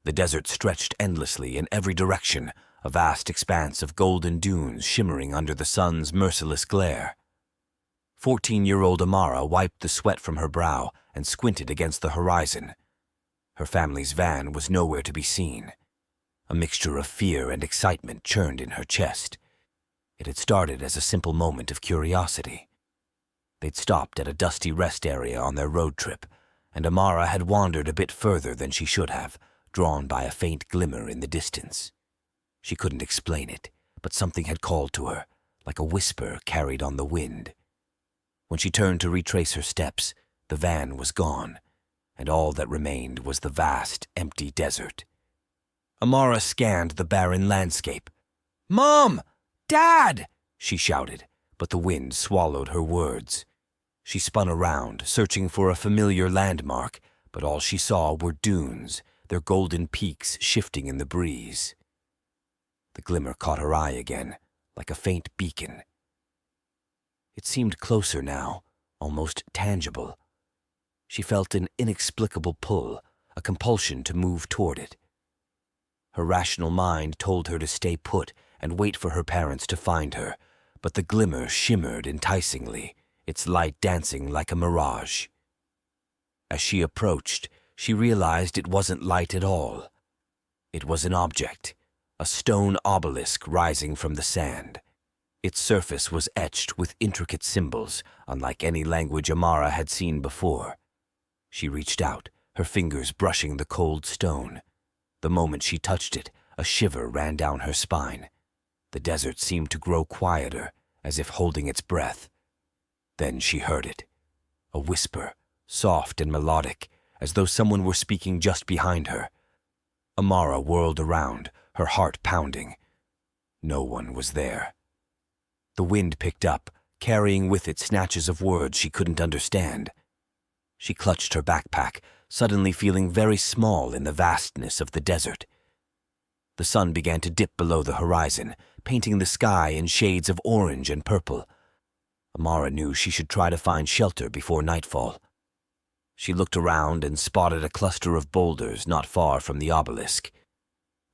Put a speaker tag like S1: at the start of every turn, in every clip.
S1: The desert stretched endlessly in every direction, a vast expanse of golden dunes shimmering under the sun's merciless glare. 14-year-old Amara wiped the sweat from her brow and squinted against the horizon. Her family's van was nowhere to be seen. A mixture of fear and excitement churned in her chest. It had started as a simple moment of curiosity. They'd stopped at a dusty rest area on their road trip, and Amara had wandered a bit further than she should have, drawn by a faint glimmer in the distance. She couldn't explain it, but something had called to her, like a whisper carried on the wind. When she turned to retrace her steps, the van was gone, and all that remained was the vast, empty desert. Amara scanned the barren landscape. "Mom! Dad!" she shouted, but the wind swallowed her words. She spun around, searching for a familiar landmark, but all she saw were dunes, their golden peaks shifting in the breeze. The glimmer caught her eye again, like a faint beacon. It seemed closer now, almost tangible. She felt an inexplicable pull, a compulsion to move toward it. Her rational mind told her to stay put and wait for her parents to find her, but the glimmer shimmered enticingly, its light dancing like a mirage. As she approached, she realized it wasn't light at all. It was an object, a stone obelisk rising from the sand. Its surface was etched with intricate symbols, unlike any language Amara had seen before. She reached out, her fingers brushing the cold stone. The moment she touched it, a shiver ran down her spine. The desert seemed to grow quieter, as if holding its breath. Then she heard it. A whisper, soft and melodic, as though someone were speaking just behind her. Amara whirled around, her heart pounding. No one was there. The wind picked up, carrying with it snatches of words she couldn't understand. She clutched her backpack, suddenly feeling very small in the vastness of the desert. The sun began to dip below the horizon, painting the sky in shades of orange and purple. Amara knew she should try to find shelter before nightfall. She looked around and spotted a cluster of boulders not far from the obelisk.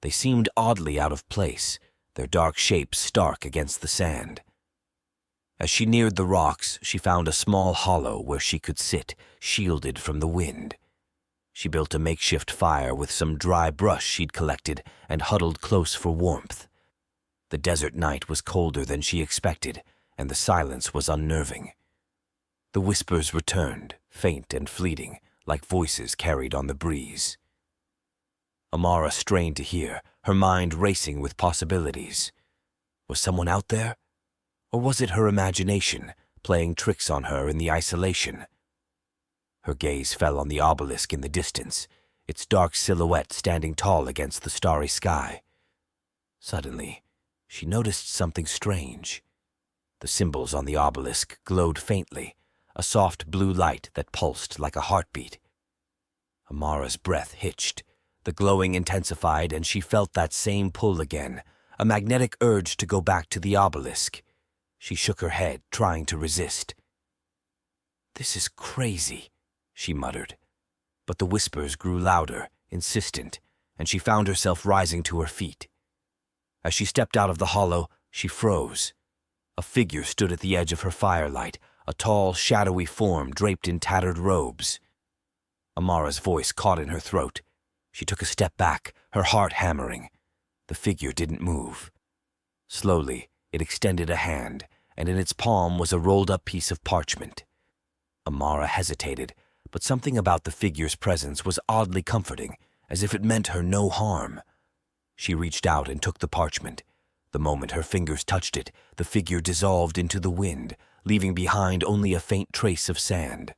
S1: They seemed oddly out of place, their dark shapes stark against the sand. As she neared the rocks, she found a small hollow where she could sit, shielded from the wind. She built a makeshift fire with some dry brush she'd collected and huddled close for warmth. The desert night was colder than she expected, and the silence was unnerving. The whispers returned, faint and fleeting, like voices carried on the breeze. Amara strained to hear, her mind racing with possibilities. Was someone out there? Or was it her imagination, playing tricks on her in the isolation? Her gaze fell on the obelisk in the distance, its dark silhouette standing tall against the starry sky. Suddenly, she noticed something strange. The symbols on the obelisk glowed faintly, a soft blue light that pulsed like a heartbeat. Amara's breath hitched. The glowing intensified, and she felt that same pull again, a magnetic urge to go back to the obelisk. She shook her head, trying to resist. "This is crazy," she muttered. But the whispers grew louder, insistent, and she found herself rising to her feet. As she stepped out of the hollow, she froze. A figure stood at the edge of her firelight, a tall, shadowy form draped in tattered robes. Amara's voice caught in her throat. She took a step back, her heart hammering. The figure didn't move. Slowly, it extended a hand, and in its palm was a rolled-up piece of parchment. Amara hesitated, but something about the figure's presence was oddly comforting, as if it meant her no harm. She reached out and took the parchment. The moment her fingers touched it, the figure dissolved into the wind, leaving behind only a faint trace of sand.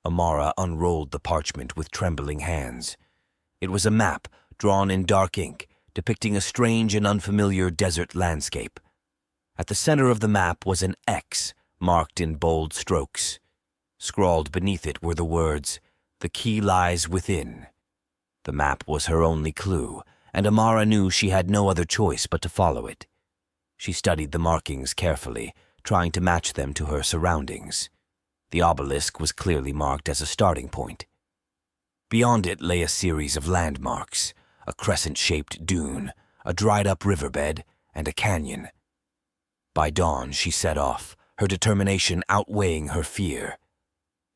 S1: Amara unrolled the parchment with trembling hands. It was a map, drawn in dark ink, depicting a strange and unfamiliar desert landscape. At the center of the map was an X, marked in bold strokes. Scrawled beneath it were the words, "The key lies within." The map was her only clue, and Amara knew she had no other choice but to follow it. She studied the markings carefully, trying to match them to her surroundings. The obelisk was clearly marked as a starting point. Beyond it lay a series of landmarks, a crescent-shaped dune, a dried-up riverbed, and a canyon. By dawn, she set off, her determination outweighing her fear.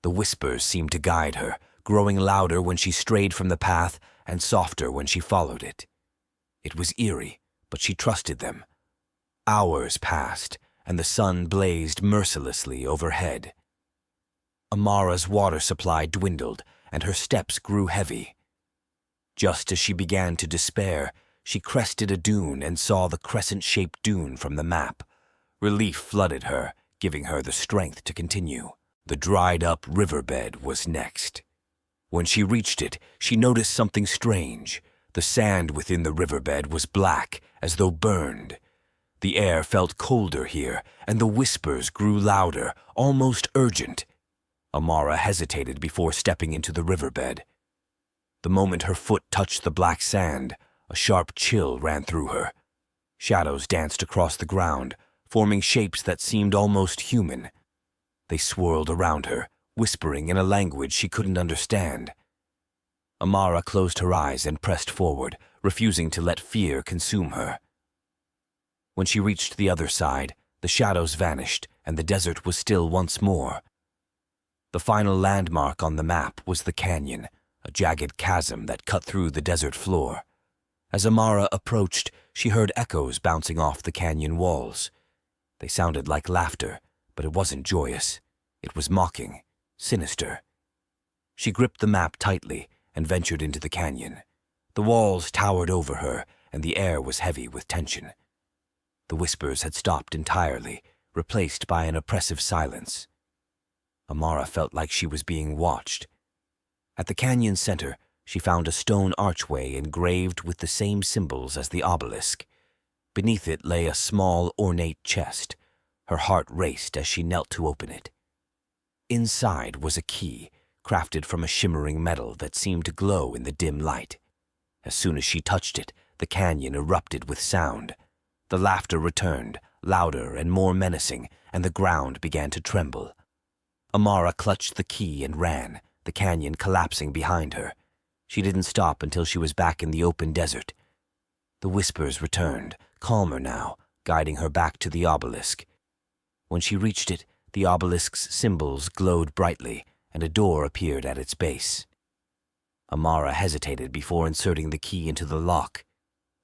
S1: The whispers seemed to guide her, growing louder when she strayed from the path and softer when she followed it. It was eerie, but she trusted them. Hours passed, and the sun blazed mercilessly overhead. Amara's water supply dwindled, and her steps grew heavy. Just as she began to despair, she crested a dune and saw the crescent-shaped dune from the map. Relief flooded her, giving her the strength to continue. The dried-up riverbed was next. When she reached it, she noticed something strange. The sand within the riverbed was black, as though burned. The air felt colder here, and the whispers grew louder, almost urgent. Amara hesitated before stepping into the riverbed. The moment her foot touched the black sand, a sharp chill ran through her. Shadows danced across the ground, forming shapes that seemed almost human. They swirled around her, whispering in a language she couldn't understand. Amara closed her eyes and pressed forward, refusing to let fear consume her. When she reached the other side, the shadows vanished, and the desert was still once more. The final landmark on the map was the canyon, a jagged chasm that cut through the desert floor. As Amara approached, she heard echoes bouncing off the canyon walls. They sounded like laughter, but it wasn't joyous. It was mocking, sinister. She gripped the map tightly and ventured into the canyon. The walls towered over her, and the air was heavy with tension. The whispers had stopped entirely, replaced by an oppressive silence. Amara felt like she was being watched. At the canyon's center, she found a stone archway engraved with the same symbols as the obelisk. Beneath it lay a small, ornate chest. Her heart raced as she knelt to open it. Inside was a key, crafted from a shimmering metal that seemed to glow in the dim light. As soon as she touched it, the canyon erupted with sound. The laughter returned, louder and more menacing, and the ground began to tremble. Amara clutched the key and ran, the canyon collapsing behind her. She didn't stop until she was back in the open desert. The whispers returned, calmer now, guiding her back to the obelisk. When she reached it, the obelisk's symbols glowed brightly, and a door appeared at its base. Amara hesitated before inserting the key into the lock.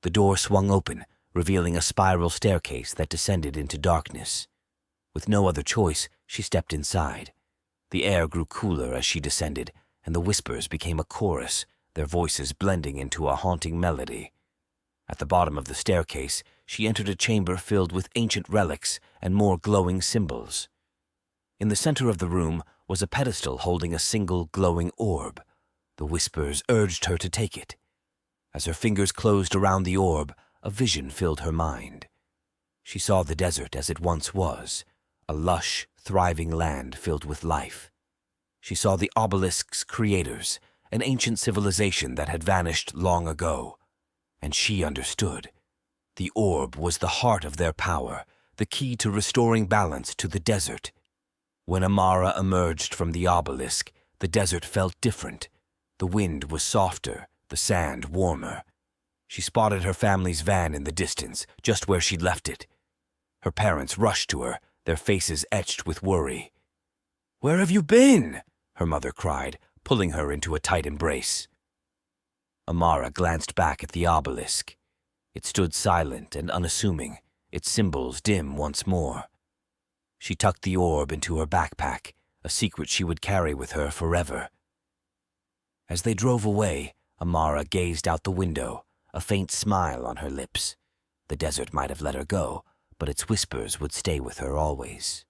S1: The door swung open, revealing a spiral staircase that descended into darkness. With no other choice, she stepped inside. The air grew cooler as she descended, and the whispers became a chorus, their voices blending into a haunting melody. At the bottom of the staircase, she entered a chamber filled with ancient relics and more glowing symbols. In the center of the room was a pedestal holding a single glowing orb. The whispers urged her to take it. As her fingers closed around the orb, a vision filled her mind. She saw the desert as it once was, a lush, thriving land filled with life. She saw the obelisk's creators, an ancient civilization that had vanished long ago. And she understood. The orb was the heart of their power, the key to restoring balance to the desert. When Amara emerged from the obelisk, the desert felt different. The wind was softer, the sand warmer. She spotted her family's van in the distance, just where she'd left it. Her parents rushed to her, their faces etched with worry. "Where have you been?" her mother cried, pulling her into a tight embrace. Amara glanced back at the obelisk. It stood silent and unassuming, its symbols dim once more. She tucked the orb into her backpack, a secret she would carry with her forever. As they drove away, Amara gazed out the window, a faint smile on her lips. The desert might have let her go, but its whispers would stay with her always.